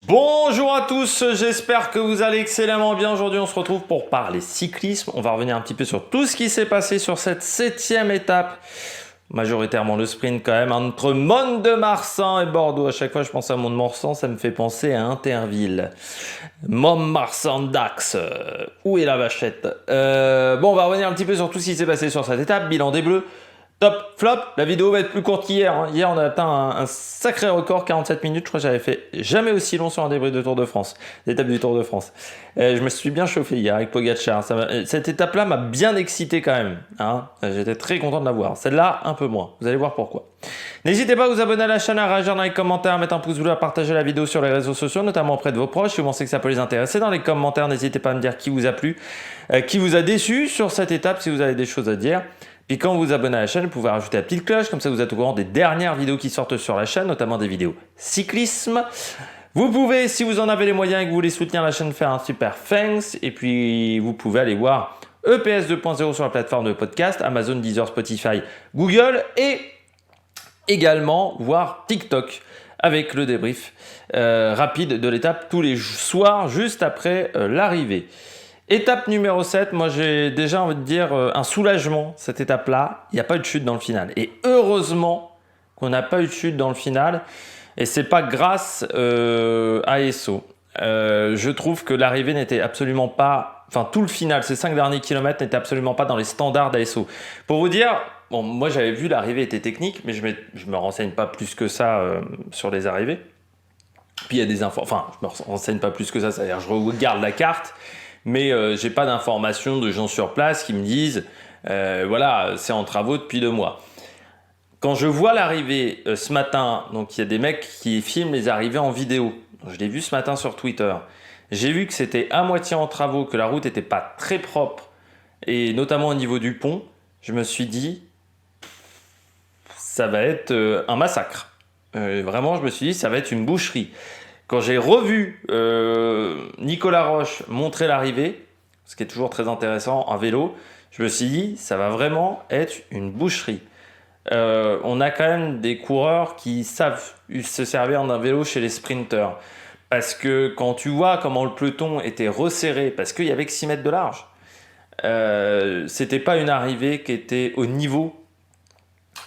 Bonjour à tous, j'espère que vous allez excellemment bien. Aujourd'hui, on se retrouve pour parler cyclisme. On va revenir un petit peu sur tout ce qui s'est passé sur cette 7e étape. Majoritairement le sprint quand même, entre Mont-de-Marsan et Bordeaux. À chaque fois, je pense à Mont-de-Marsan, ça me fait penser à Interville. Mont-de-Marsan-Dax, où est la vachette? Bon, on va revenir un petit peu sur tout ce qui s'est passé sur cette étape. Bilan des Bleus. Top, flop, la vidéo va être plus courte qu'hier. Hier, on a atteint un sacré record, 47 minutes. Je crois que j'avais fait jamais aussi long sur un débrief de Tour de France, l'étape du Tour de France. Je me suis bien chauffé hier avec Pogacar. Cette étape-là m'a bien excité quand même. J'étais très content de la voir. Celle-là, un peu moins. Vous allez voir pourquoi. N'hésitez pas à vous abonner à la chaîne, à réagir dans les commentaires, à mettre un pouce bleu, à partager la vidéo sur les réseaux sociaux, notamment auprès de vos proches. Si vous pensez que ça peut les intéresser, dans les commentaires, n'hésitez pas à me dire qui vous a plu, qui vous a déçu sur cette étape, si vous avez des choses à dire. Puis quand vous vous abonnez à la chaîne, vous pouvez rajouter la petite cloche, comme ça vous êtes au courant des dernières vidéos qui sortent sur la chaîne, notamment des vidéos cyclisme. Vous pouvez, si vous en avez les moyens et que vous voulez soutenir la chaîne, faire un super thanks. Et puis vous pouvez aller voir EPS 2.0 sur la plateforme de podcast, Amazon, Deezer, Spotify, Google et également voir TikTok avec le débrief rapide de l'étape tous les soirs juste après l'arrivée. Étape numéro 7, moi j'ai déjà envie de dire un soulagement, cette étape-là. Il n'y a pas eu de chute dans le final. Et heureusement qu'on n'a pas eu de chute dans le final. Et c'est pas grâce à Esso. Je trouve que l'arrivée n'était absolument pas... Enfin, tout le final, ces 5 derniers kilomètres n'étaient absolument pas dans les standards d'ASO. Pour vous dire, bon, moi j'avais vu l'arrivée était technique, mais je me renseigne pas plus que ça sur les arrivées. Puis il y a des infos... Enfin, je me renseigne pas plus que ça, c'est-à-dire je regarde la carte. Mais j'ai pas d'informations de gens sur place qui me disent voilà, c'est en travaux depuis 2 mois. Quand je vois l'arrivée ce matin, donc il y a des mecs qui filment les arrivées en vidéo. Je l'ai vu ce matin sur Twitter. J'ai vu que c'était à moitié en travaux, que la route n'était pas très propre, et notamment au niveau du pont. Je me suis dit, ça va être un massacre. Vraiment, je me suis dit, ça va être une boucherie. Quand j'ai revu Nicolas Roche montrer l'arrivée, ce qui est toujours très intéressant en vélo, je me suis dit, ça va vraiment être une boucherie. On a quand même des coureurs qui savent se servir d'un vélo chez les sprinteurs. Parce que quand tu vois comment le peloton était resserré, parce qu'il y avait que 6 mètres de large, c'était pas une arrivée qui était au niveau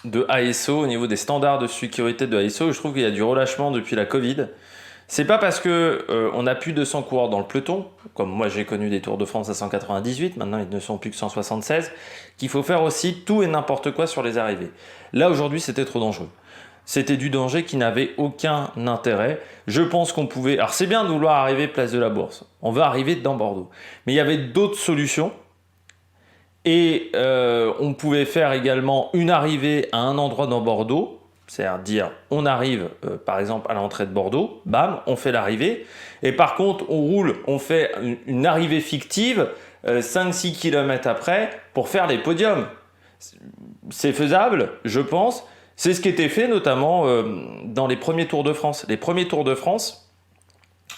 de ASO, au niveau des standards de sécurité de ASO. Je trouve qu'il y a du relâchement depuis la Covid. C'est pas parce que on n'a plus de 200 coureurs dans le peloton, comme moi j'ai connu des Tours de France à 198, maintenant ils ne sont plus que 176, qu'il faut faire aussi tout et n'importe quoi sur les arrivées. Là aujourd'hui c'était trop dangereux. C'était du danger qui n'avait aucun intérêt. Je pense qu'on pouvait... Alors c'est bien de vouloir arriver place de la Bourse, on veut arriver dans Bordeaux. Mais il y avait d'autres solutions. Et on pouvait faire également une arrivée à un endroit dans Bordeaux, c'est-à-dire dire on arrive par exemple à l'entrée de Bordeaux, bam, on fait l'arrivée, et par contre on roule, on fait une arrivée fictive 5-6 km après pour faire les podiums. C'est faisable, je pense. C'est ce qui était fait notamment dans les premiers Tours de France. Les premiers Tours de France,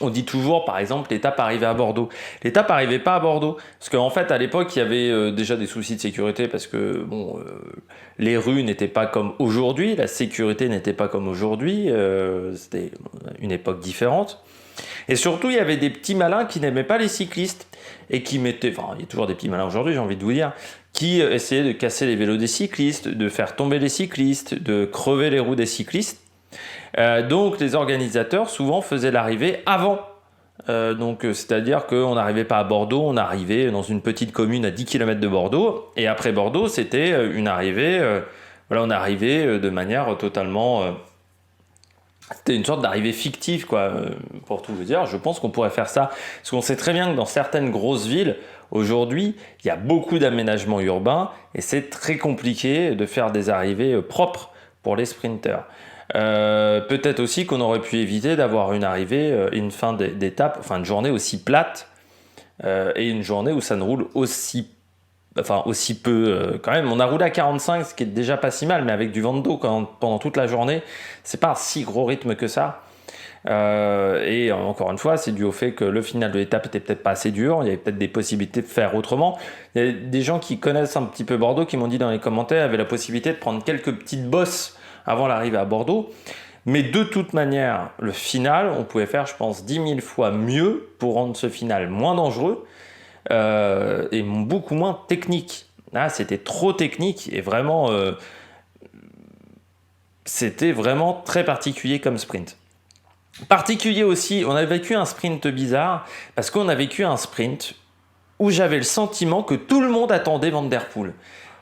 on dit toujours, par exemple, l'étape arrivait à Bordeaux. L'étape n'arrivait pas à Bordeaux. Parce qu'en fait, à l'époque, il y avait déjà des soucis de sécurité parce que les rues n'étaient pas comme aujourd'hui, la sécurité n'était pas comme aujourd'hui, c'était une époque différente. Et surtout, il y avait des petits malins qui n'aimaient pas les cyclistes et qui mettaient, enfin, il y a toujours des petits malins aujourd'hui, j'ai envie de vous dire, qui essayaient de casser les vélos des cyclistes, de faire tomber les cyclistes, de crever les roues des cyclistes. Donc les organisateurs souvent faisaient l'arrivée avant. C'est-à-dire qu'on n'arrivait pas à Bordeaux, on arrivait dans une petite commune à 10 km de Bordeaux. Et après Bordeaux, c'était une arrivée, on arrivait de manière totalement... c'était une sorte d'arrivée fictive, quoi. Pour tout vous dire, je pense qu'on pourrait faire ça. Parce qu'on sait très bien que dans certaines grosses villes, aujourd'hui, il y a beaucoup d'aménagements urbains et c'est très compliqué de faire des arrivées propres pour les sprinteurs. Peut-être aussi qu'on aurait pu éviter d'avoir une arrivée, une fin d'étape, enfin une journée aussi plate et une journée où ça ne roule aussi peu. Quand même, on a roulé à 45, ce qui est déjà pas si mal, mais avec du vent de dos pendant toute la journée, c'est pas un si gros rythme que ça. Et encore une fois, c'est dû au fait que le final de l'étape était peut-être pas assez dur, il y avait peut-être des possibilités de faire autrement. Il y a des gens qui connaissent un petit peu Bordeaux qui m'ont dit dans les commentaires, il y avait la possibilité de prendre quelques petites bosses avant l'arrivée à Bordeaux. Mais de toute manière, le final, on pouvait faire, je pense, 10 000 fois mieux pour rendre ce final moins dangereux et beaucoup moins technique. Là, c'était trop technique et vraiment, c'était vraiment très particulier comme sprint. Particulier aussi, on a vécu un sprint bizarre parce qu'on a vécu un sprint où j'avais le sentiment que tout le monde attendait Van Der Poel.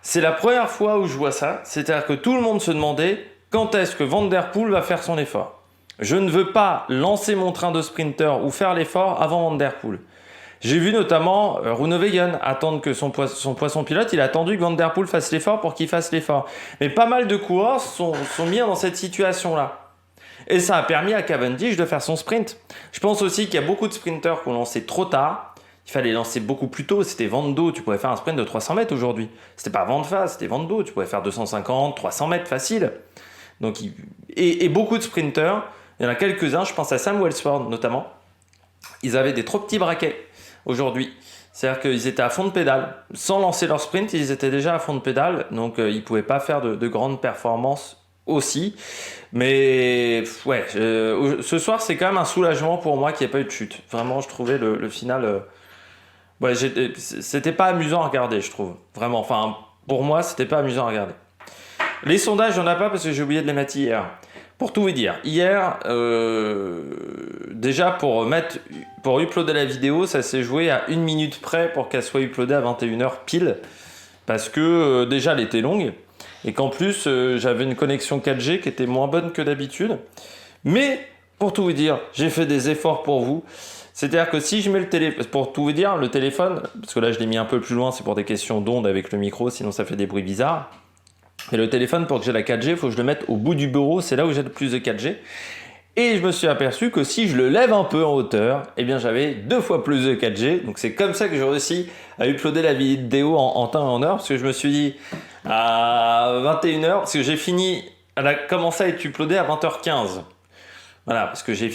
C'est la première fois où je vois ça, c'est-à-dire que tout le monde se demandait quand est-ce que Van Der Poel va faire son effort. Je ne veux pas lancer mon train de sprinter ou faire l'effort avant Van Der Poel. J'ai vu notamment Groenewegen attendre que son poisson pilote, il a attendu que Van Der Poel fasse l'effort pour qu'il fasse l'effort. Mais pas mal de coureurs sont mis dans cette situation-là. Et ça a permis à Cavendish de faire son sprint. Je pense aussi qu'il y a beaucoup de sprinteurs qui ont lancé trop tard. Il fallait lancer beaucoup plus tôt. C'était Van d'O, tu pourrais faire un sprint de 300 mètres aujourd'hui. C'était pas Van de Face, c'était Van d'O. Tu pourrais faire 250, 300 mètres facile. Donc, et beaucoup de sprinteurs, il y en a quelques-uns, je pense à Sam Welsford notamment, ils avaient des trop petits braquets aujourd'hui. C'est-à-dire qu'ils étaient à fond de pédale. Sans lancer leur sprint, ils étaient déjà à fond de pédale. Donc, ils ne pouvaient pas faire de grandes performances aussi. Mais ouais, ce soir, c'est quand même un soulagement pour moi qu'il n'y ait pas eu de chute. Vraiment, je trouvais le final... ouais, c'était pas amusant à regarder, je trouve. Vraiment, enfin, pour moi, c'était pas amusant à regarder. Les sondages, il n'y en a pas parce que j'ai oublié de les mettre hier. Pour tout vous dire, hier, déjà pour uploader la vidéo, ça s'est joué à 1 minute près pour qu'elle soit uploadée à 21h pile. Parce que déjà, elle était longue. Et qu'en plus, j'avais une connexion 4G qui était moins bonne que d'habitude. Mais, pour tout vous dire, j'ai fait des efforts pour vous. C'est-à-dire que si je mets le téléphone, pour tout vous dire, le téléphone, parce que là je l'ai mis un peu plus loin, c'est pour des questions d'onde avec le micro, sinon ça fait des bruits bizarres. Et le téléphone, pour que j'ai la 4G, il faut que je le mette au bout du bureau, c'est là où j'ai le plus de 4G. Et je me suis aperçu que si je le lève un peu en hauteur, eh bien j'avais 2 fois plus de 4G. Donc c'est comme ça que j'ai réussi à uploader la vidéo en temps et en heure, parce que je me suis dit à 21h, parce que elle a commencé à être uploadée à 20h15. Voilà, parce que j'ai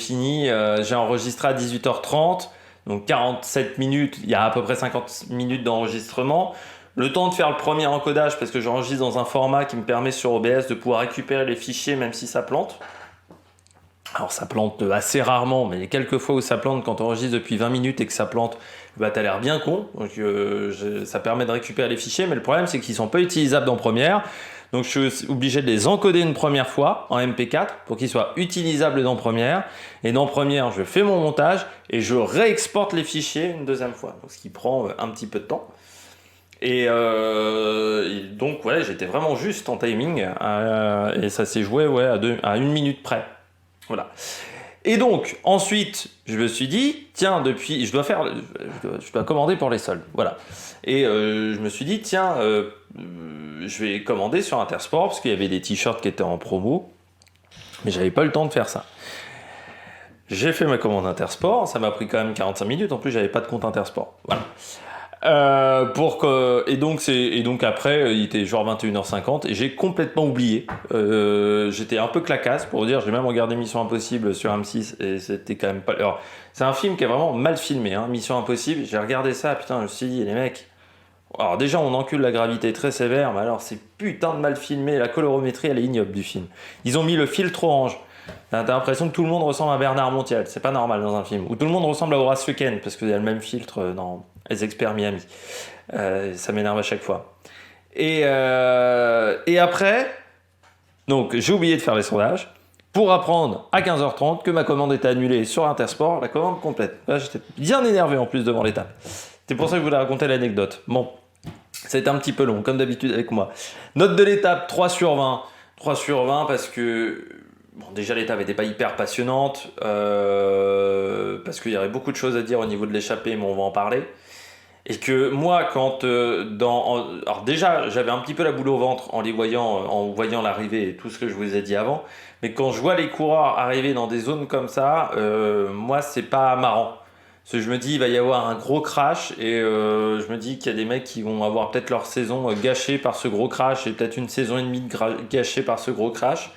enregistré à 18h30, donc 47 minutes, il y a à peu près 50 minutes d'enregistrement. Le temps de faire le premier encodage, parce que j'enregistre dans un format qui me permet sur OBS de pouvoir récupérer les fichiers même si ça plante. Alors ça plante assez rarement, mais il y a quelques fois où ça plante quand on enregistre depuis 20 minutes et que ça plante, bah t'as l'air bien con. Donc ça permet de récupérer les fichiers, mais le problème c'est qu'ils sont pas utilisables dans Premiere. Donc je suis obligé de les encoder une première fois en MP4 pour qu'ils soient utilisables dans Premiere. Et dans Premiere, je fais mon montage et je réexporte les fichiers une deuxième fois. Donc, ce qui prend un petit peu de temps. Et donc ouais, j'étais vraiment juste en timing et ça s'est joué à 1 minute près. Voilà. Et donc ensuite, je me suis dit tiens, je dois commander pour les soldes. Voilà. Et je me suis dit tiens, je vais commander sur Intersport parce qu'il y avait des t-shirts qui étaient en promo, mais j'avais pas le temps de faire ça. J'ai fait ma commande Intersport, ça m'a pris quand même 45 minutes. En plus, j'avais pas de compte Intersport. Voilà. Et donc après il était genre 21h50 et j'ai complètement oublié. J'étais un peu clacasse pour vous dire, j'ai même regardé Mission Impossible sur M6 et c'était quand même pas. Alors c'est un film qui est vraiment mal filmé, hein, Mission Impossible. J'ai regardé ça, putain, je me suis dit les mecs. Alors déjà on encule la gravité très sévère, mais alors c'est putain de mal filmé. La colorométrie elle est ignoble du film. Ils ont mis le filtre orange. T'as l'impression que tout le monde ressemble à Bernard Montiel. C'est pas normal dans un film. Ou tout le monde ressemble à Horace Fuken parce qu'il y a le même filtre dans Les Experts Miami. Ça m'énerve à chaque fois. Et après, donc j'ai oublié de faire les sondages pour apprendre à 15h30 que ma commande était annulée sur Intersport, la commande complète. Là, j'étais bien énervé en plus devant l'étape. C'est pour ça que je voulais raconter l'anecdote. Bon, c'était un petit peu long, comme d'habitude avec moi. Note de l'étape, 3 sur 20. 3 sur 20 parce que... Bon, déjà l'étape n'était pas hyper passionnante, parce qu'il y avait beaucoup de choses à dire au niveau de l'échappée, mais on va en parler. Et que moi, alors déjà, j'avais un petit peu la boule au ventre en voyant l'arrivée et tout ce que je vous ai dit avant. Mais quand je vois les coureurs arriver dans des zones comme ça, moi, c'est pas marrant. Parce que je me dis, il va y avoir un gros crash et je me dis qu'il y a des mecs qui vont avoir peut-être leur saison gâchée par ce gros crash et peut-être une saison et demie gâchée par ce gros crash.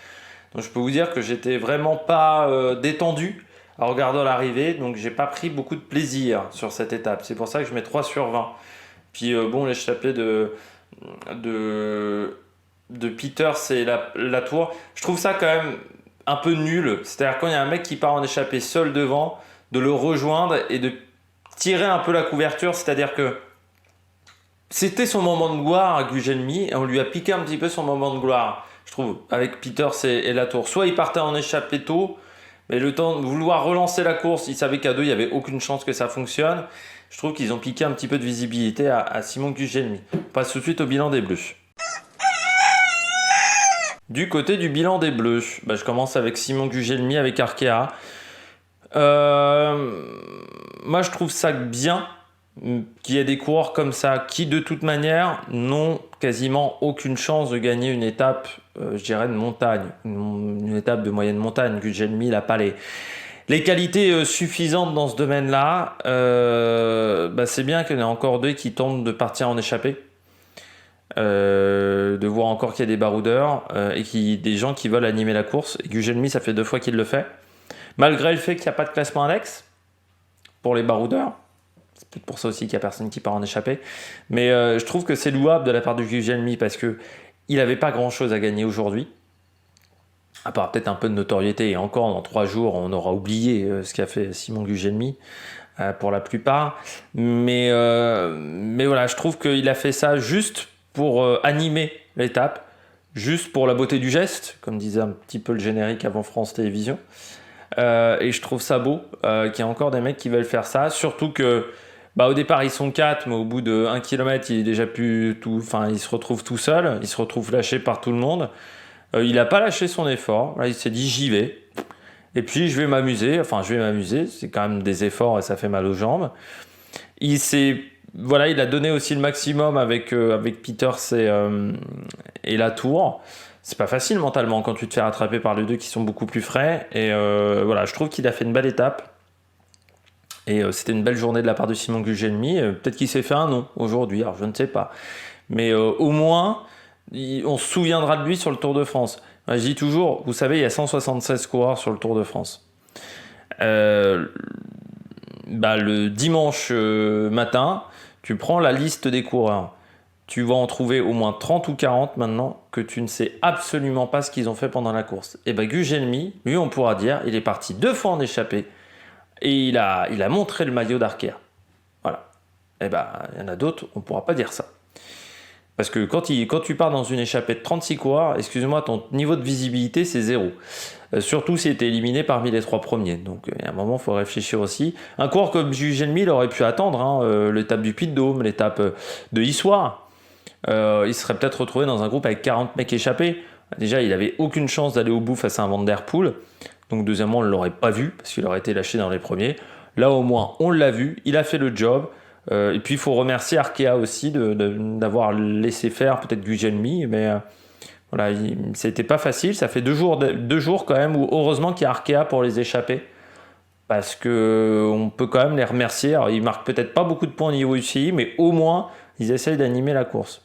Donc je peux vous dire que j'étais vraiment pas détendu en regardant l'arrivée, donc j'ai pas pris beaucoup de plaisir sur cette étape. C'est pour ça que je mets 3 sur 20. Puis bon, l'échappée de Peter, c'est la tour. Je trouve ça quand même un peu nul. C'est-à-dire quand il y a un mec qui part en échappée seul devant, de le rejoindre et de tirer un peu la couverture. C'est-à-dire que c'était son moment de gloire à Gugelmi et on lui a piqué un petit peu son moment de gloire, je trouve, avec Peters et Latour. Soit il partait en échappée tôt, mais le temps de vouloir relancer la course, il savait qu'à deux, il n'y avait aucune chance que ça fonctionne. Je trouve qu'ils ont piqué un petit peu de visibilité à Simon Gugelmi. On passe tout de suite au bilan des Bleus. Du côté du bilan des Bleus, je commence avec Simon Gugelmi, avec Arkea. Moi, je trouve ça bien qu'il y ait des coureurs comme ça qui, de toute manière, n'ont quasiment aucune chance de gagner une étape, je dirais, de montagne. Une étape de moyenne montagne. Gugelmi, il n'a pas les qualités suffisantes dans ce domaine-là. C'est bien qu'il y en ait encore deux qui tentent de partir en échappée. De voir encore qu'il y a des baroudeurs et des gens qui veulent animer la course. Et Gugelmi, ça fait 2 fois qu'il le fait. Malgré le fait qu'il n'y a pas de classement index pour les baroudeurs. C'est peut-être pour ça aussi qu'il n'y a personne qui part en échappée. Mais je trouve que c'est louable de la part de Gugelmi parce qu'il n'avait pas grand-chose à gagner aujourd'hui. À part peut-être un peu de notoriété. Et encore, dans 3 jours, on aura oublié ce qu'a fait Simon Gugelmi pour la plupart. Mais voilà, je trouve qu'il a fait ça juste pour animer l'étape, juste pour la beauté du geste, comme disait un petit peu le générique avant France Télévisions. Et je trouve ça beau qu'il y ait encore des mecs qui veulent faire ça, surtout que au départ ils sont 4, mais au bout de 1 km il est déjà plus tout, enfin il se retrouve tout seul, il se retrouve lâché par tout le monde. Il n'a pas lâché son effort, là il s'est dit j'y vais, et puis je vais m'amuser, c'est quand même des efforts et ça fait mal aux jambes. Il a donné aussi le maximum avec Peters et Latour. C'est pas facile mentalement quand tu te fais rattraper par les deux qui sont beaucoup plus frais. Et je trouve qu'il a fait une belle étape. Et c'était une belle journée de la part de Simon Gugelmi. Peut-être qu'il s'est fait un nom aujourd'hui, alors je ne sais pas. Mais au moins, on se souviendra de lui sur le Tour de France. Je dis toujours, vous savez, il y a 176 coureurs sur le Tour de France. Le dimanche matin, tu prends la liste des coureurs. Tu vas en trouver au moins 30 ou 40 maintenant que tu ne sais absolument pas ce qu'ils ont fait pendant la course. Et Gugelmi, lui, on pourra dire, il est parti 2 fois en échappée et il a montré le maillot d'Arkea. Voilà. Il y en a d'autres, on ne pourra pas dire ça. Parce que quand tu pars dans une échappée de 36 coureurs, excuse-moi, ton niveau de visibilité, c'est 0. Surtout si tu es éliminé parmi les 3 premiers. Donc, il y a un moment, il faut réfléchir aussi. Un coureur comme Gugelmi, il aurait pu attendre l'étape du Puy-de-Dôme, l'étape de Issoire. Il serait peut-être retrouvé dans un groupe avec 40 mecs échappés. Déjà, il n'avait aucune chance d'aller au bout face à un Van Der Poel. Donc, deuxièmement, on ne l'aurait pas vu parce qu'il aurait été lâché dans les premiers. Là, au moins, on l'a vu. Il a fait le job. Et puis, il faut remercier Arkea aussi d'avoir laissé faire peut-être Gugelmi. Mais c'était pas facile. Ça fait 2 jours quand même où heureusement qu'il y a Arkea pour les échapper. Parce qu'on peut quand même les remercier. Alors, ils marquent peut-être pas beaucoup de points au niveau UCI, mais au moins, ils essayent d'animer la course.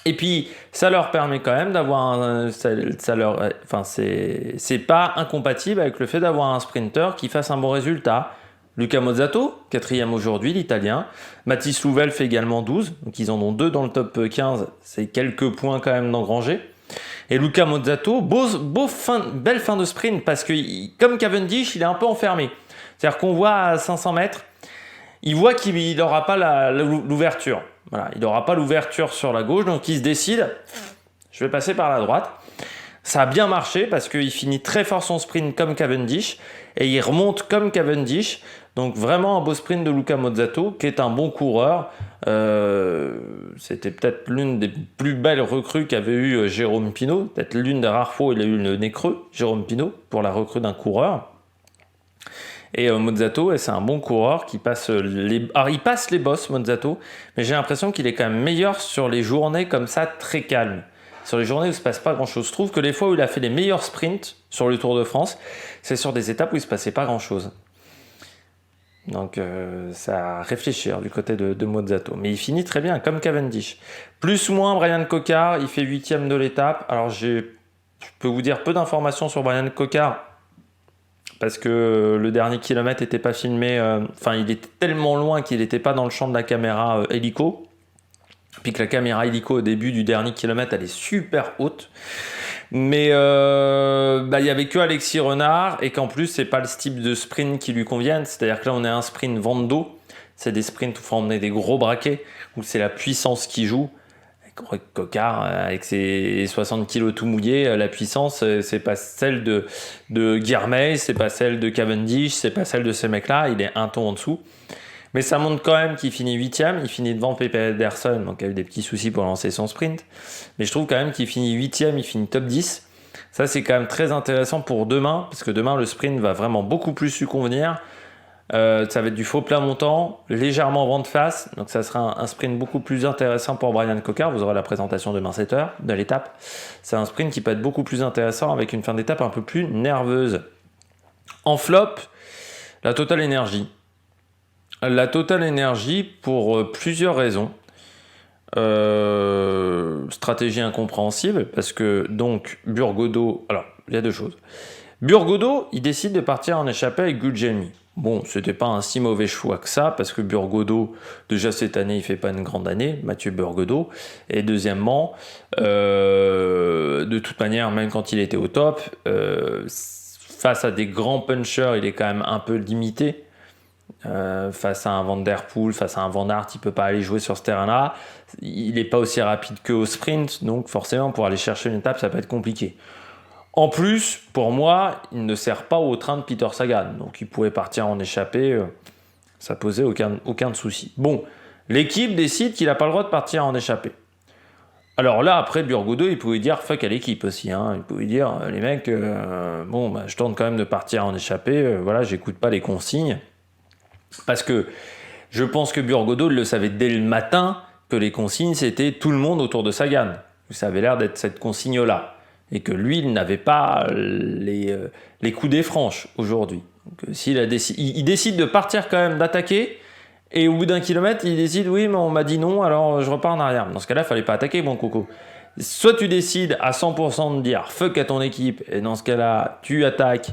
Et puis, ça leur permet quand même d'avoir c'est pas incompatible avec le fait d'avoir un sprinter qui fasse un bon résultat. Luca Mozzato, 4e aujourd'hui, l'Italien. Mathis Louvel fait également 12, donc ils en ont 2 dans le top 15. C'est quelques points quand même d'engranger. Et Luca Mozzato, belle fin de sprint, parce que comme Cavendish, il est un peu enfermé. C'est-à-dire qu'on voit à 500 mètres, il voit qu'il n'aura pas l'ouverture. Voilà, il n'aura pas l'ouverture sur la gauche, donc il se décide, je vais passer par la droite. Ça a bien marché parce qu'il finit très fort son sprint comme Cavendish et il remonte comme Cavendish. Donc vraiment un beau sprint de Luca Mozzato qui est un bon coureur. C'était peut-être l'une des plus belles recrues qu'avait eu Jérôme Pinault. Peut-être l'une des rares fois où il a eu le nez creux, Jérôme Pinault, pour la recrue d'un coureur. Et Mozzato, c'est un bon coureur qui passe Alors, il passe les bosses, Mozzato, mais j'ai l'impression qu'il est quand même meilleur sur les journées comme ça, très calmes. Sur les journées où il ne se passe pas grand-chose. Je trouve que les fois où il a fait les meilleurs sprints sur le Tour de France, c'est sur des étapes où il ne se passait pas grand-chose. Donc, ça à réfléchir du côté de Mozzato. Mais il finit très bien, comme Cavendish. Plus ou moins, Brian Cocard, il fait 8e de l'étape. Alors, je peux vous dire peu d'informations sur Brian Cocard, parce que le dernier kilomètre n'était pas filmé, il était tellement loin qu'il n'était pas dans le champ de la caméra hélico, puis que la caméra hélico au début du dernier kilomètre elle est super haute, Mais il y avait que Alexis Renard et qu'en plus c'est pas le type de sprint qui lui convienne. C'est-à-dire que là on est un sprint vente d'eau, c'est des sprints où il faut emmener des gros braquets où c'est la puissance qui joue. Coquard avec ses 60 kilos tout mouillés, la puissance c'est pas celle de Guermey, c'est pas celle de Cavendish, c'est pas celle de ces mecs-là. Il est un ton en dessous. Mais ça montre quand même qu'il finit 8ème, il finit devant Pepe Ederson, donc il a eu des petits soucis pour lancer son sprint. Mais je trouve quand même qu'il finit 8ème, il finit top 10. Ça, c'est quand même très intéressant pour demain, parce que demain, le sprint va vraiment beaucoup plus lui convenir. Ça va être du faux plat montant, légèrement vent de face, donc ça sera un sprint beaucoup plus intéressant pour Brian Coquard. Vous aurez la présentation demain 7h de l'étape. C'est un sprint qui peut être beaucoup plus intéressant avec une fin d'étape un peu plus nerveuse. En flop, la Total Energy. La Total Energy pour plusieurs raisons. Stratégie incompréhensible parce que donc Burgodo, alors il y a deux choses. Burgodo, il décide de partir en échappée avec Gugelmi. Bon, c'était pas un si mauvais choix que ça parce que Burgodo, déjà cette année, il fait pas une grande année, Mathieu Burgodo. Et deuxièmement, de toute manière, même quand il était au top, face à des grands punchers, il est quand même un peu limité. Face à un Van Der Poel, face à un Van Aert, il peut pas aller jouer sur ce terrain-là. Il n'est pas aussi rapide qu'au sprint, donc forcément pour aller chercher une étape, ça peut être compliqué. En plus, pour moi, il ne sert pas au train de Peter Sagan, donc il pouvait partir en échappée, ça posait aucun souci. Bon, l'équipe décide qu'il n'a pas le droit de partir en échappée. Alors là, après, Burgodo, il pouvait dire fuck à l'équipe aussi. Hein. Il pouvait dire les mecs, je tente quand même de partir en échappée, voilà, j'écoute pas les consignes. Parce que je pense que Burgodo le savait dès le matin que les consignes, c'était tout le monde autour de Sagan. Ça avait l'air d'être cette consigne-là. Et que lui, il n'avait pas les coups des franches aujourd'hui. Donc, il décide de partir quand même, d'attaquer. Et au bout d'un kilomètre, il décide, oui, mais on m'a dit non, alors je repars en arrière. Dans ce cas-là, il ne fallait pas attaquer, bon coco. Soit tu décides à 100% de dire fuck à ton équipe, et dans ce cas-là, tu attaques.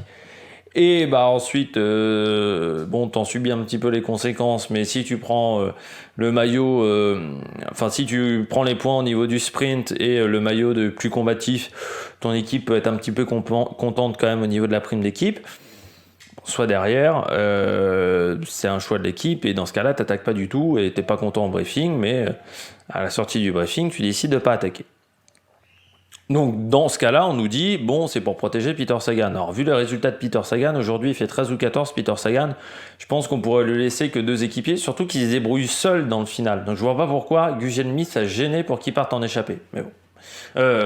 Et ensuite, t'en subis un petit peu les conséquences, mais si tu prends le maillot, si tu prends les points au niveau du sprint et le maillot de plus combatif, ton équipe peut être un petit peu contente quand même au niveau de la prime d'équipe. Soit derrière, c'est un choix de l'équipe, et dans ce cas-là, t'attaques pas du tout, et t'es pas content au briefing, mais à la sortie du briefing, tu décides de pas attaquer. Donc dans ce cas-là, on nous dit, bon, c'est pour protéger Peter Sagan. Alors vu les résultats de Peter Sagan, aujourd'hui il fait 13 ou 14, Peter Sagan, je pense qu'on pourrait le laisser que 2 équipiers, surtout qu'il se débrouille seul dans le final. Donc je vois pas pourquoi Gugelmi ça gênait pour qu'il parte en échappée. Mais bon.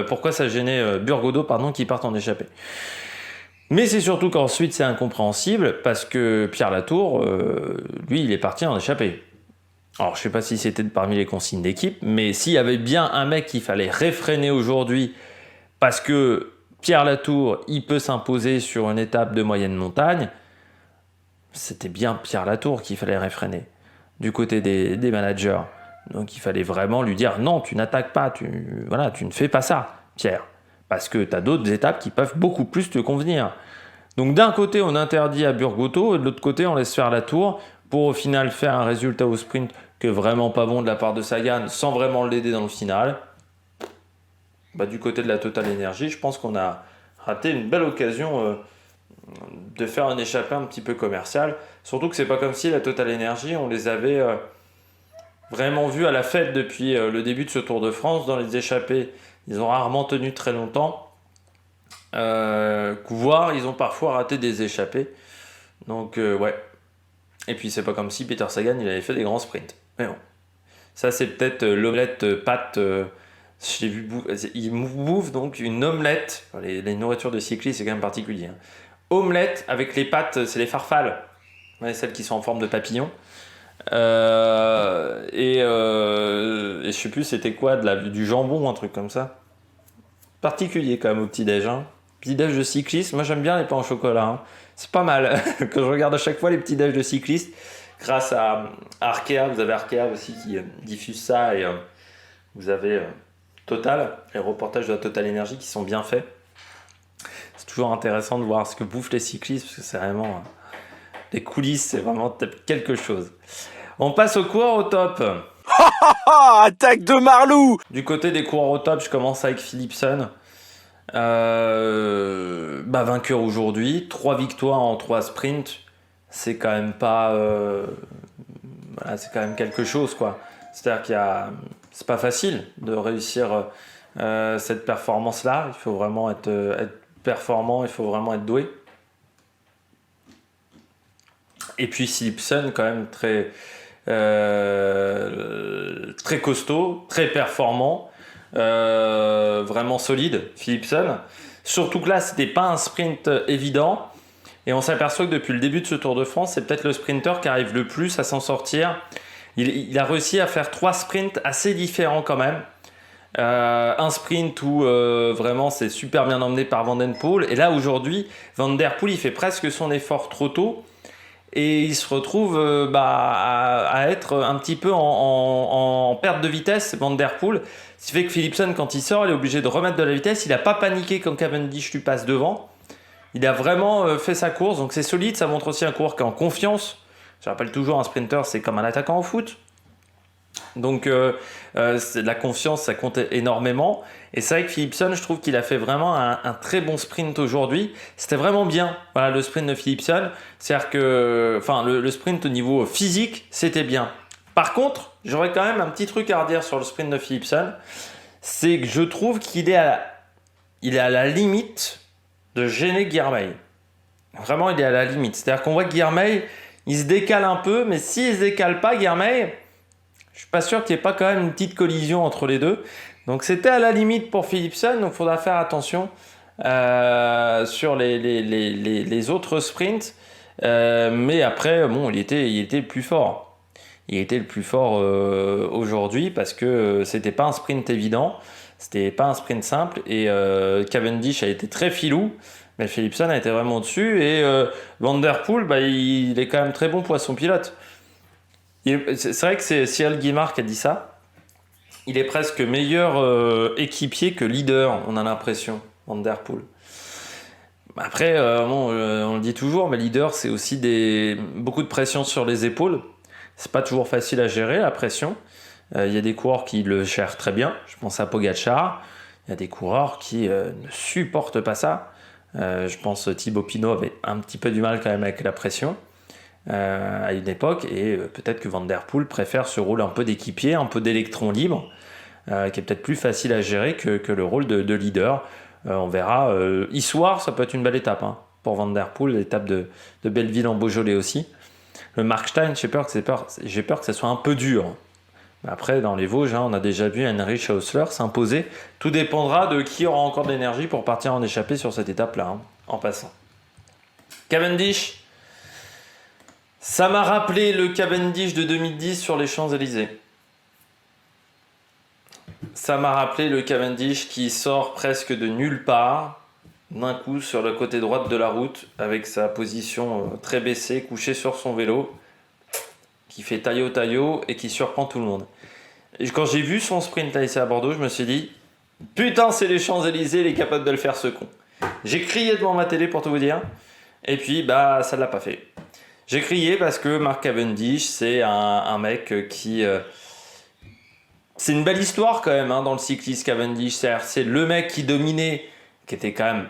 Pourquoi ça gênait Burgodo, qu'il parte en échappée. Mais c'est surtout qu'ensuite c'est incompréhensible, parce que Pierre Latour, lui, il est parti en échappée. Alors je sais pas si c'était parmi les consignes d'équipe, mais s'il y avait bien un mec qu'il fallait réfréner aujourd'hui, parce que Pierre Latour, il peut s'imposer sur une étape de moyenne montagne, c'était bien Pierre Latour qu'il fallait réfréner du côté des managers. Donc il fallait vraiment lui dire non, tu n'attaques pas, tu ne fais pas ça, Pierre, parce que tu as d'autres étapes qui peuvent beaucoup plus te convenir. Donc d'un côté, on interdit à Burgodo, et de l'autre côté, on laisse faire Latour pour au final faire un résultat au sprint que vraiment pas bon de la part de Sagan, sans vraiment l'aider dans le final. Du côté de la Total Energy, je pense qu'on a raté une belle occasion de faire un échappée un petit peu commercial. Surtout que c'est pas comme si la Total Energy, on les avait vraiment vus à la fête depuis le début de ce Tour de France. Dans les échappées, ils ont rarement tenu très longtemps. Voire, ils ont parfois raté des échappées. Donc, ouais. Et puis, c'est pas comme si Peter Sagan, il avait fait des grands sprints. Mais bon. Ça, c'est peut-être l'omelette pâte... je l'ai vu il bouffe donc une omelette. Les nourritures de cyclistes, c'est quand même particulier. Hein. Omelette avec les pâtes, c'est les farfales. Ouais, celles qui sont en forme de papillon. Et je sais plus c'était quoi, du jambon ou un truc comme ça. Particulier quand même au petit-déj. Hein. Petit-déj de cycliste, moi j'aime bien les pains au chocolat. Hein. C'est pas mal. Quand je regarde à chaque fois les petits-déj de cyclistes, grâce à Arkea, vous avez Arkea aussi qui diffuse ça, et vous avez Total, les reportages de la Total Energy qui sont bien faits. C'est toujours intéressant de voir ce que bouffent les cyclistes, parce que c'est vraiment les coulisses, c'est vraiment quelque chose. On passe aux coureurs au top. Attaque de Marlou. Du côté des coureurs au top, je commence avec Philipsen. Vainqueur aujourd'hui, 3 victoires en 3 sprints, c'est quand même pas. Voilà, c'est quand même quelque chose, quoi. C'est-à-dire c'est pas facile de réussir cette performance-là. Il faut vraiment être performant, il faut vraiment être doué. Et puis Philipsen, quand même très costaud, très performant, vraiment solide, Philipsen. Surtout que là, c'était pas un sprint évident. Et on s'aperçoit que depuis le début de ce Tour de France, c'est peut-être le sprinter qui arrive le plus à s'en sortir. Il a réussi à faire 3 sprints assez différents quand même. Un sprint où vraiment c'est super bien emmené par Van den Poel. Et là aujourd'hui, Van der Poel il fait presque son effort trop tôt. Et il se retrouve à être un petit peu en perte de vitesse, Van der Poel. Ce qui fait que Philipsen, quand il sort, il est obligé de remettre de la vitesse. Il n'a pas paniqué quand Cavendish lui passe devant. Il a vraiment fait sa course, donc c'est solide. Ça montre aussi un coureur qui est en confiance. Je rappelle toujours, un sprinter, c'est comme un attaquant au foot. Donc c'est de la confiance, ça compte énormément. Et c'est vrai que Philipsen, je trouve qu'il a fait vraiment un très bon sprint aujourd'hui. C'était vraiment bien, voilà, le sprint de Philipsen. C'est-à-dire que le sprint au niveau physique, c'était bien. Par contre, j'aurais quand même un petit truc à redire sur le sprint de Philipsen. C'est que je trouve qu'il est à la limite de gêner Guilhermet. Vraiment, il est à la limite. C'est-à-dire qu'on voit que Guilhermet, il se décale un peu, mais s'il se décale pas, Guilhermet, je suis pas sûr qu'il n'y ait pas quand même une petite collision entre les deux. Donc c'était à la limite pour Philipsen, donc il faudra faire attention sur les autres sprints. Mais après, bon, il était le plus fort. Il était le plus fort aujourd'hui parce que c'était pas un sprint évident, c'était pas un sprint simple et Cavendish a été très filou. Mais Philipsen a été vraiment dessus et Van der Poel, il est quand même très bon poisson pilote. C'est vrai que c'est Cyril Guimard qui a dit ça. Il est presque meilleur équipier que leader, on a l'impression, Van der Poel. Après, on le dit toujours, mais leader, c'est aussi beaucoup de pression sur les épaules. C'est pas toujours facile à gérer, la pression. Il y a des coureurs qui le gèrent très bien. Je pense à Pogacar. Il y a des coureurs qui ne supportent pas ça. Je pense Thibaut Pinot avait un petit peu du mal quand même avec la pression. À une époque et peut-être que Van der Poel préfère ce rôle un peu d'équipier, un peu d'électron libre qui est peut-être plus facile à gérer que le rôle de leader. On verra. Issoire, ça peut être une belle étape pour Van der Poel, l'étape de Belleville en Beaujolais aussi. Le Markstein, j'ai peur que ça soit un peu dur. Après, dans les Vosges, on a déjà vu Heinrich Hausler s'imposer. Tout dépendra de qui aura encore de l'énergie pour partir en échappée sur cette étape-là, en passant. Cavendish, ça m'a rappelé le Cavendish de 2010 sur les Champs-Élysées. Ça m'a rappelé le Cavendish qui sort presque de nulle part, d'un coup sur le côté droit de la route, avec sa position très baissée, couché sur son vélo, qui fait taillot et qui surprend tout le monde. Et quand j'ai vu son sprint là ici à Bordeaux, je me suis dit, putain, c'est les Champs-Élysées, il est capable de le faire ce con. J'ai crié devant ma télé pour tout vous dire, et puis ça ne l'a pas fait. J'ai crié parce que Mark Cavendish, c'est un mec qui... c'est une belle histoire quand même dans le cyclisme Cavendish. C'est le mec qui dominait, qui était quand même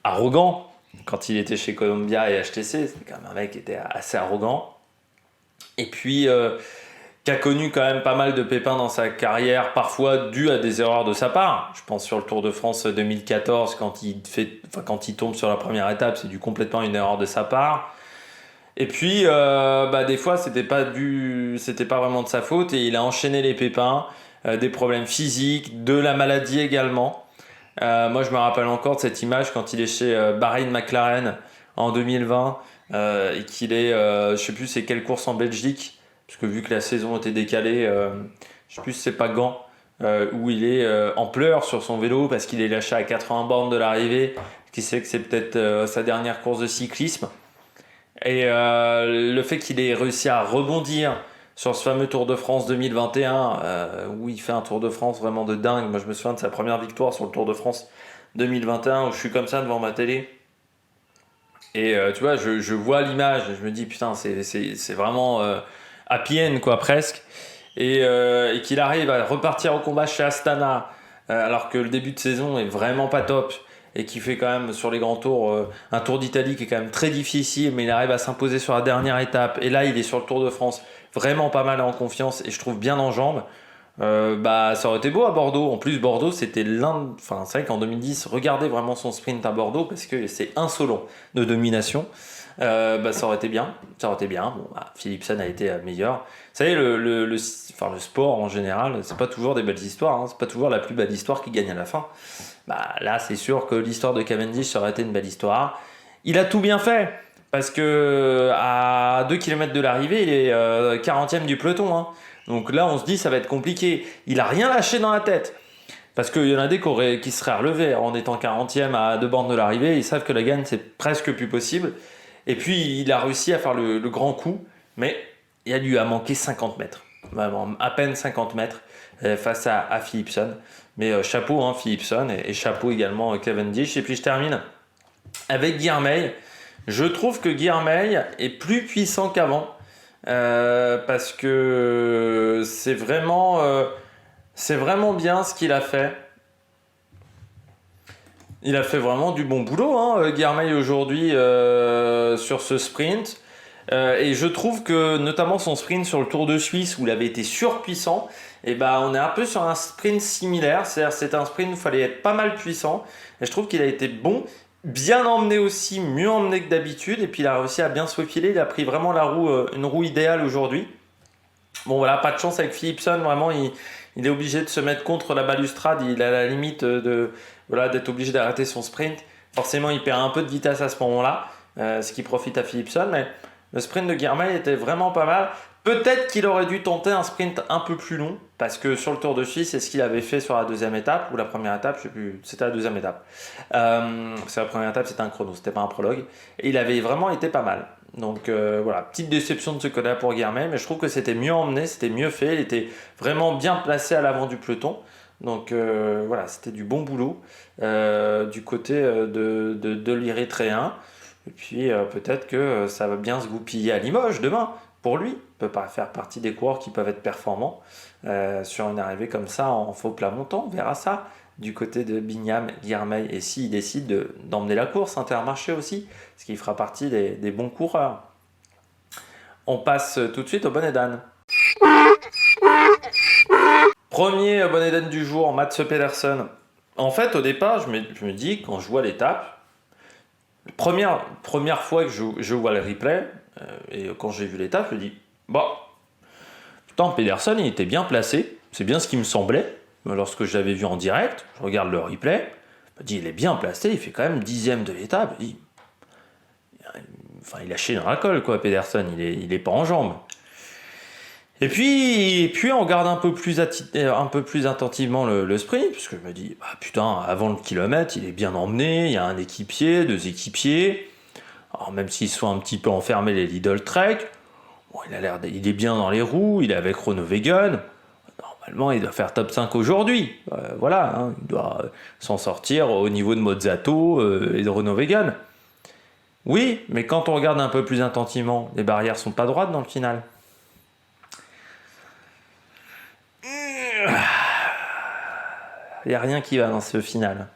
arrogant quand il était chez Columbia et HTC. C'était quand même un mec qui était assez arrogant. Et puis, qui a connu quand même pas mal de pépins dans sa carrière, parfois dû à des erreurs de sa part. Je pense sur le Tour de France 2014, quand il tombe sur la première étape, c'est dû complètement à une erreur de sa part. Et puis, des fois, c'était pas vraiment de sa faute et il a enchaîné les pépins, des problèmes physiques, de la maladie également. Moi, je me rappelle encore de cette image quand il est chez Bahrain McLaren en 2020 et qu'il est, je sais plus c'est quelle course en Belgique, parce que vu que la saison était décalée, je sais plus si c'est pas Gand, où il est en pleurs sur son vélo parce qu'il est lâché à 80 bornes de l'arrivée, qui sait que c'est peut-être sa dernière course de cyclisme. Et le fait qu'il ait réussi à rebondir sur ce fameux Tour de France 2021, où il fait un Tour de France vraiment de dingue. Moi, je me souviens de sa première victoire sur le Tour de France 2021, où je suis comme ça devant ma télé. Et tu vois, je vois l'image, et je me dis, putain, c'est vraiment happy end, quoi, presque. Et qu'il arrive à repartir au combat chez Astana, alors que le début de saison est vraiment pas top. et qui fait quand même sur les grands tours un Tour d'Italie qui est quand même très difficile, mais il arrive à s'imposer sur la dernière étape. Et là, il est sur le Tour de France, vraiment pas mal en confiance et je trouve bien en jambes. Ça aurait été beau à Bordeaux. En plus, Bordeaux, c'était enfin, c'est vrai qu'en 2010, regardez vraiment son sprint à Bordeaux parce que c'est insolent de domination. Ça aurait été bien. Ça aurait été bien. Bon, Philipsen a été meilleur. Vous savez, le sport en général, c'est pas toujours des belles histoires. Hein. C'est pas toujours la plus belle histoire qui gagne à la fin. Là, c'est sûr que l'histoire de Cavendish, ça aurait été une belle histoire. Il a tout bien fait. Parce que à 2 km de l'arrivée, il est 40e du peloton. Hein. Donc là, on se dit, ça va être compliqué. Il a rien lâché dans la tête. Parce qu'il y en a des qui seraient relevés en étant 40e à 2 bornes de l'arrivée. Ils savent que la gagne, c'est presque plus possible. Et puis, il a réussi à faire le grand coup. Mais il lui a manqué 50 mètres. Vraiment, à peine 50 mètres face à Philipsen. Mais chapeau, hein, Philipsen. Et chapeau également Cavendish. Et puis, je termine avec Guilhermet. Je trouve que Guilhermet est plus puissant qu'avant. Parce que c'est vraiment bien ce qu'il a fait. Il a fait vraiment du bon boulot, hein, Guilhermet aujourd'hui sur ce sprint. Et je trouve que notamment son sprint sur le Tour de Suisse où il avait été surpuissant, on est un peu sur un sprint similaire. C'est-à-dire c'est un sprint où il fallait être pas mal puissant. Et je trouve qu'il a été bon. Bien emmené aussi, mieux emmené que d'habitude, et puis il a réussi à bien se faufiler. Il a pris vraiment une roue idéale aujourd'hui. Bon voilà, pas de chance avec Philipsen, vraiment il est obligé de se mettre contre la balustrade. Il est à la limite d'être obligé d'arrêter son sprint. Forcément, il perd un peu de vitesse à ce moment-là, ce qui profite à Philipsen, mais le sprint de Guilhermet était vraiment pas mal. Peut-être qu'il aurait dû tenter un sprint un peu plus long, parce que sur le Tour de Suisse, c'est ce qu'il avait fait sur la deuxième étape, ou la première étape, je sais plus, c'était la deuxième étape. Parce que la première étape, c'était un chrono, c'était pas un prologue. Et il avait vraiment été pas mal. Donc voilà, petite déception de ce côté-là pour Guilhermet, mais je trouve que c'était mieux emmené, c'était mieux fait, il était vraiment bien placé à l'avant du peloton. Donc voilà, c'était du bon boulot du côté de l'Érythréen. Et puis peut-être que ça va bien se goupiller à Limoges demain. Pour lui, il ne peut pas faire partie des coureurs qui peuvent être performants sur une arrivée comme ça en faux plat montant. On verra ça du côté de Bignam, Guilhermet. Et s'il décide d'emmener la course, Intermarché aussi, parce qu'il fera partie des bons coureurs. On passe tout de suite au bonnet d'âne. Premier bonnet d'âne du jour, Mats Pedersen. En fait, au départ, je me dis, quand je vois l'étape, première fois que je vois le replay, et quand j'ai vu l'étape, je me dis, putain, Pedersen, il était bien placé, c'est bien ce qui me semblait, lorsque je l'avais vu en direct, je regarde le replay, je me dis, il est bien placé, il fait quand même 10e de l'étape, il lâchait dans la colle, quoi, Pedersen, il est pas en jambes. Et puis on regarde un peu plus attentivement le sprint, parce que je me dis, putain, avant le kilomètre, il est bien emmené, il y a un équipier, 2 équipiers. Alors même s'ils sont un petit peu enfermés les Lidl Trek, il est bien dans les roues, il est avec Renault Vegan. Normalement, il doit faire top 5 aujourd'hui. Voilà, hein, il doit s'en sortir au niveau de Mozzato et de Renault Vegan. Oui, mais quand on regarde un peu plus attentivement, les barrières sont pas droites dans le final. Il n'y a rien qui va dans ce final.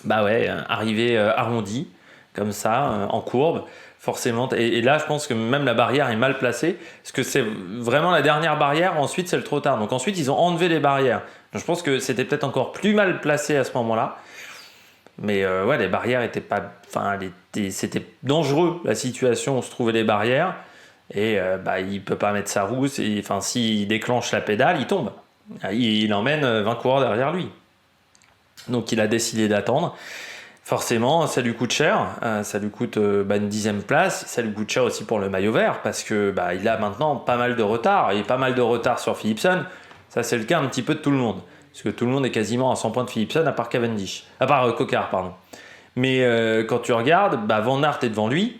Arrivé arrondi, comme ça, en courbe, forcément. Et là, je pense que même la barrière est mal placée, parce que c'est vraiment la dernière barrière, ensuite c'est le trop tard. Donc ensuite, ils ont enlevé les barrières. Donc, je pense que c'était peut-être encore plus mal placé à ce moment-là. Mais les barrières étaient pas... c'était dangereux, la situation où se trouvaient les barrières. Et il peut pas mettre sa roue. S'il déclenche la pédale, il tombe. Il emmène 20 coureurs derrière lui. Donc il a décidé d'attendre. Forcément, ça lui coûte cher. Ça lui coûte une 10e place. Ça lui coûte cher aussi pour le maillot vert parce que il a maintenant pas mal de retard. Il y a pas mal de retard sur Philipsen. Ça, c'est le cas un petit peu de tout le monde. Parce que tout le monde est quasiment à 100 points de Philipsen, à part Cavendish. À part Coquard, pardon. Mais quand tu regardes, Van Aert est devant lui.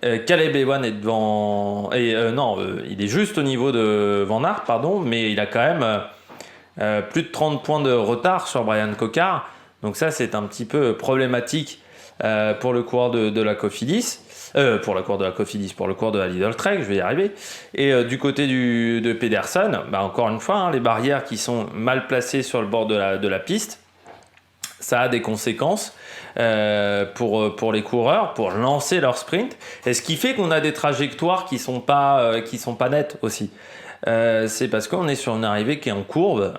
Caleb Ewan est devant... il est juste au niveau de Van Aert, pardon, mais il a quand même plus de 30 points de retard sur Brian Coquard. Donc ça, c'est un petit peu problématique pour le coureur de la Cofidis. Pour le coureur de la Lidl Trek, je vais y arriver. Et du côté de Pedersen, encore une fois, les barrières qui sont mal placées sur le bord de la piste. ça a des conséquences pour les coureurs, pour lancer leur sprint. Et ce qui fait qu'on a des trajectoires qui sont pas nettes aussi. C'est parce qu'on est sur une arrivée qui est en courbe.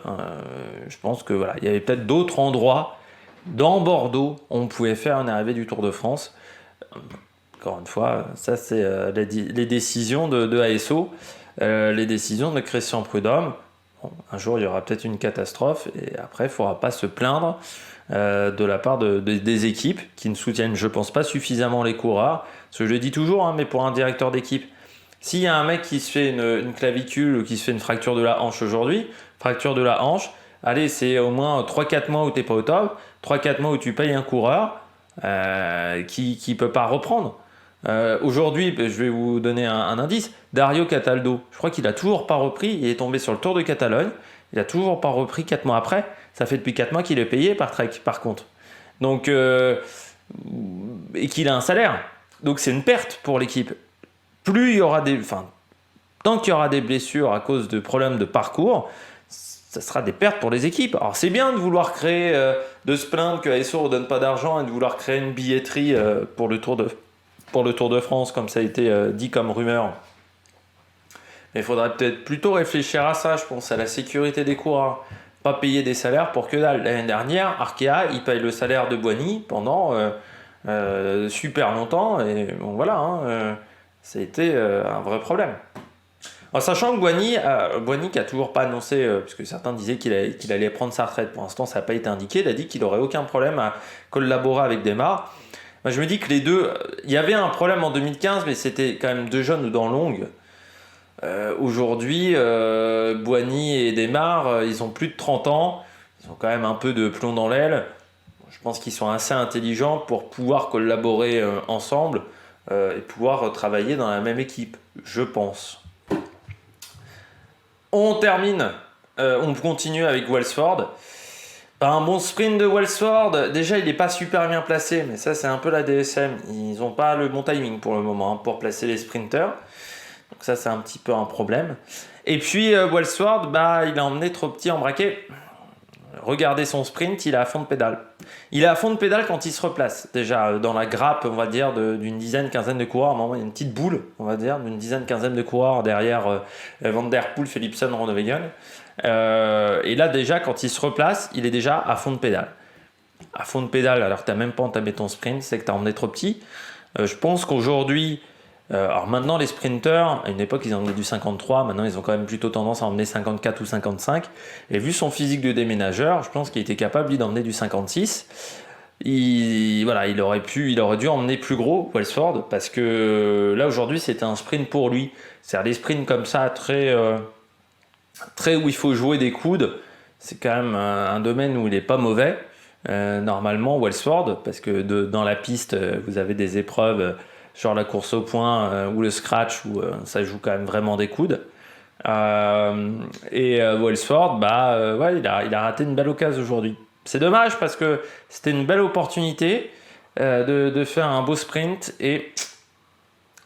Je pense que voilà, il y avait peut-être d'autres endroits dans Bordeaux où on pouvait faire une arrivée du Tour de France. Encore une fois, ça c'est les décisions de ASO, les décisions de Christian Prudhomme. Bon, un jour il y aura peut-être une catastrophe et après il ne faudra pas se plaindre de la part des équipes qui ne soutiennent, je pense, pas suffisamment les coureurs. Parce que je le dis toujours, hein, mais pour un directeur d'équipe, s'il y a un mec qui se fait une clavicule ou qui se fait une fracture de la hanche aujourd'hui, fracture de la hanche, allez, c'est au moins 3-4 mois où tu n'es pas au top, 3-4 mois où tu payes un coureur qui ne peut pas reprendre. Aujourd'hui, je vais vous donner un indice, Dario Cataldo, je crois qu'il n'a toujours pas repris, il est tombé sur le Tour de Catalogne, il n'a toujours pas repris 4 mois après, ça fait depuis 4 mois qu'il est payé par Trek par contre. Donc, et qu'il a un salaire, donc c'est une perte pour l'équipe. Plus il y aura tant qu'il y aura des blessures à cause de problèmes de parcours, ça sera des pertes pour les équipes. Alors c'est bien de vouloir créer, de se plaindre que ASO ne donne pas d'argent et de vouloir créer une billetterie pour le Tour de France, comme ça a été dit comme rumeur. Mais il faudrait peut-être plutôt réfléchir à ça, je pense, à la sécurité des coureurs. Pas payer des salaires pour que dalle. L'année dernière, Arkea, il paye le salaire de Boigny pendant super longtemps. Et bon, voilà, hein, ça a été un vrai problème. En sachant que Boigny qui n'a toujours pas annoncé, puisque certains disaient qu'il allait prendre sa retraite. Pour l'instant, ça n'a pas été indiqué. Il a dit qu'il n'aurait aucun problème à collaborer avec Desmar. Moi, je me dis que les deux... Il y avait un problème en 2015, mais c'était quand même deux jeunes dans longue. Aujourd'hui, Boigny et Desmar, ils ont plus de 30 ans. Ils ont quand même un peu de plomb dans l'aile. Je pense qu'ils sont assez intelligents pour pouvoir collaborer ensemble et pouvoir travailler dans la même équipe, je pense. On termine, on continue avec Welsford. Un bon sprint de Welsford, déjà il n'est pas super bien placé, mais ça c'est un peu la DSM. Ils n'ont pas le bon timing pour le moment pour placer les sprinters. Donc ça c'est un petit peu un problème. Et puis Welsford, il a emmené trop petit en braquet. Regardez son sprint, il est à fond de pédale. Il est à fond de pédale quand il se replace. Déjà dans la grappe, on va dire, d'une dizaine, quinzaine de coureurs. Normalement, il y a une petite boule, on va dire, d'une dizaine, quinzaine de coureurs derrière Van Der Poel, Philipsen, Groenewegen. Et là, déjà, quand il se replace, il est déjà à fond de pédale. À fond de pédale, alors que tu n'as même pas entamé ton sprint, c'est que tu as emmené trop petit. Je pense qu'aujourd'hui, alors maintenant les sprinters, à une époque ils emmenaient du 53, maintenant ils ont quand même plutôt tendance à emmener 54 ou 55. Et vu son physique de déménageur, je pense qu'il était capable lui d'emmener du 56. Il aurait dû emmener plus gros Welsford, parce que là aujourd'hui c'était un sprint pour lui. C'est-à-dire les sprints comme ça, très où il faut jouer des coudes, c'est quand même un domaine où il n'est pas mauvais. Normalement Welsford, parce que dans la piste vous avez des épreuves genre la course au point ou le scratch où ça joue quand même vraiment des coudes. Welsford, il a raté une belle occasion aujourd'hui. C'est dommage parce que c'était une belle opportunité de faire un beau sprint et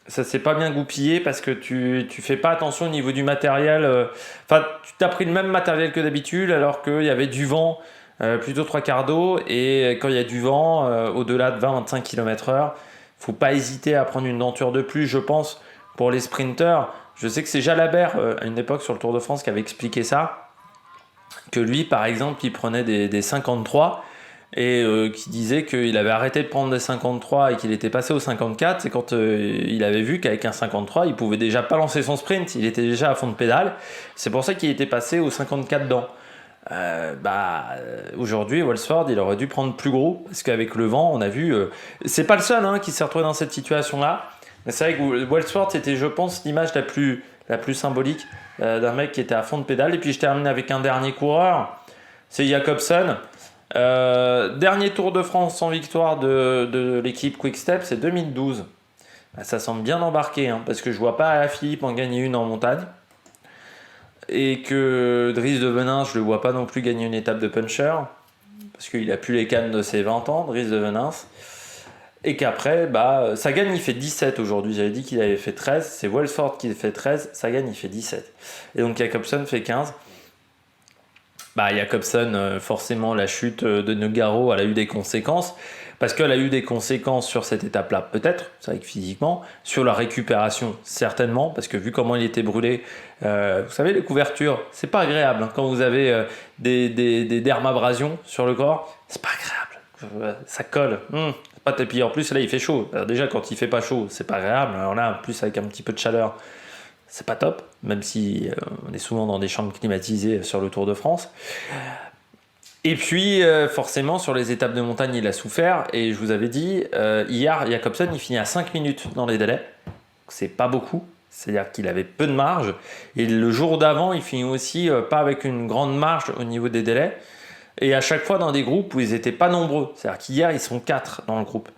ça s'est pas bien goupillé parce que tu fais pas attention au niveau du matériel. Tu t'as pris le même matériel que d'habitude alors qu'il y avait du vent, plutôt 3 quarts d'eau, et quand il y a du vent au-delà de 20-25 km/h, faut pas hésiter à prendre une denture de plus, je pense, pour les sprinters. Je sais que c'est Jalabert, à une époque sur le Tour de France, qui avait expliqué ça, que lui, par exemple, il prenait des 53 et qui disait qu'il avait arrêté de prendre des 53 et qu'il était passé au 54. C'est quand il avait vu qu'avec un 53, il pouvait déjà pas lancer son sprint, il était déjà à fond de pédale. C'est pour ça qu'il était passé au 54 dedans. Aujourd'hui Welsford il aurait dû prendre plus gros parce qu'avec le vent on a vu c'est pas le seul qui s'est retrouvé dans cette situation là, mais c'est vrai que Welsford c'était, je pense, l'image la plus symbolique d'un mec qui était à fond de pédale. Et puis je termine avec un dernier coureur, c'est Jakobsen. Dernier Tour de France sans victoire de l'équipe Quick-Step, c'est 2012. Ça semble bien embarqué parce que je vois pas Alaphilippe en gagner une en montagne. Et que Dries de Venins, je le vois pas non plus gagner une étape de puncher, parce qu'il a plus les cannes de ses 20 ans, Dries de Venins. Et qu'après, Sagan il fait 17 aujourd'hui, j'avais dit qu'il avait fait 13, c'est Welsford qui fait 13, Sagan il fait 17. Et donc Jakobsen fait 15. Bah, Jacobsen, forcément, la chute de Nogaro, elle a eu des conséquences. Parce qu'elle a eu des conséquences sur cette étape-là, peut-être, c'est vrai que physiquement. Sur la récupération, certainement. Parce que vu comment il était brûlé, vous savez, les couvertures, c'est pas agréable. Hein, quand vous avez des dermabrasions sur le corps, c'est pas agréable. Ça colle. Pas tapis. En plus, là, il fait chaud. Alors, déjà, quand il fait pas chaud, c'est pas agréable. Alors là, en plus, avec un petit peu de chaleur, c'est pas top. Même si on est souvent dans des chambres climatisées sur le Tour de France. Et puis, forcément, sur les étapes de montagne, il a souffert. Et je vous avais dit, hier, Jacobsen, il finit à 5 minutes dans les délais. C'est pas beaucoup. C'est-à-dire qu'il avait peu de marge. Et le jour d'avant, il finit aussi pas avec une grande marge au niveau des délais. Et à chaque fois dans des groupes où ils n'étaient pas nombreux. C'est-à-dire qu'hier, ils sont 4 dans le groupe.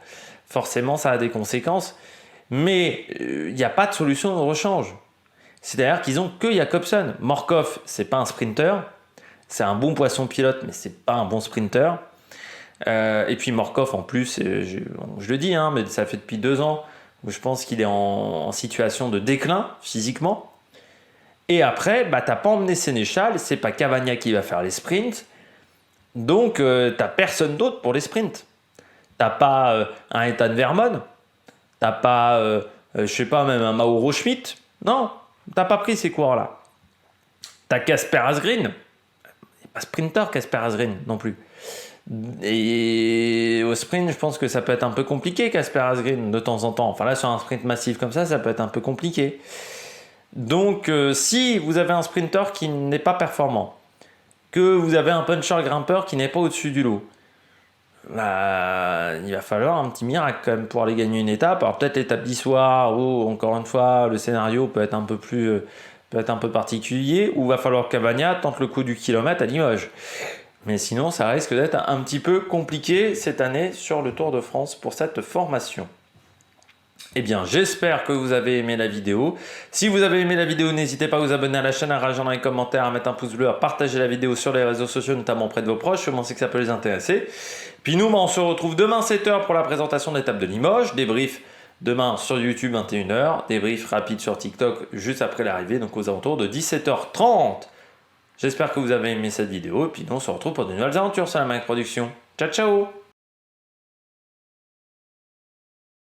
Forcément, ça a des conséquences. Mais il n'y a pas de solution de rechange. C'est-à-dire qu'ils ont que Jacobsen. Morkov, c'est pas un sprinter. C'est un bon poisson pilote, mais c'est pas un bon sprinter. Et puis Morkov, en plus, je le dis, hein, mais ça fait depuis 2 ans où je pense qu'il est en situation de déclin physiquement. Et après, bah, t'as pas emmené Sénéchal, c'est pas Cavagna qui va faire les sprints. Donc, t'as personne d'autre pour les sprints. T'as pas un Ethan Vermon, t'as pas, je sais pas, même un Mauro Schmidt. Non, t'as pas pris ces coureurs-là. T'as Kasper Asgreen. Pas sprinter Kasper Asgreen non plus. Et au sprint, je pense que ça peut être un peu compliqué Kasper Asgreen de temps en temps. Enfin là, sur un sprint massif comme ça peut être un peu compliqué. Donc, si vous avez un sprinter qui n'est pas performant, que vous avez un puncher grimpeur qui n'est pas au-dessus du lot, bah, il va falloir un petit miracle quand même pour aller gagner une étape. Alors peut-être l'étape d'Issoire où, encore une fois, le scénario peut être un peu plus... peut être un peu particulier, où il va falloir que Cavagna tente le coup du kilomètre à Limoges. Mais sinon, ça risque d'être un petit peu compliqué cette année sur le Tour de France pour cette formation. Eh bien, j'espère que vous avez aimé la vidéo. Si vous avez aimé la vidéo, n'hésitez pas à vous abonner à la chaîne, à réagir dans les commentaires, à mettre un pouce bleu, à partager la vidéo sur les réseaux sociaux, notamment auprès de vos proches. Je sais que ça peut les intéresser. Puis nous, on se retrouve demain 7h pour la présentation de l'étape de Limoges. Débrief demain sur YouTube 21h. Débrief rapide sur TikTok juste après l'arrivée, donc aux alentours de 17h30. J'espère que vous avez aimé cette vidéo. Et puis nous, on se retrouve pour de nouvelles aventures sur la Mac Production. Ciao, ciao!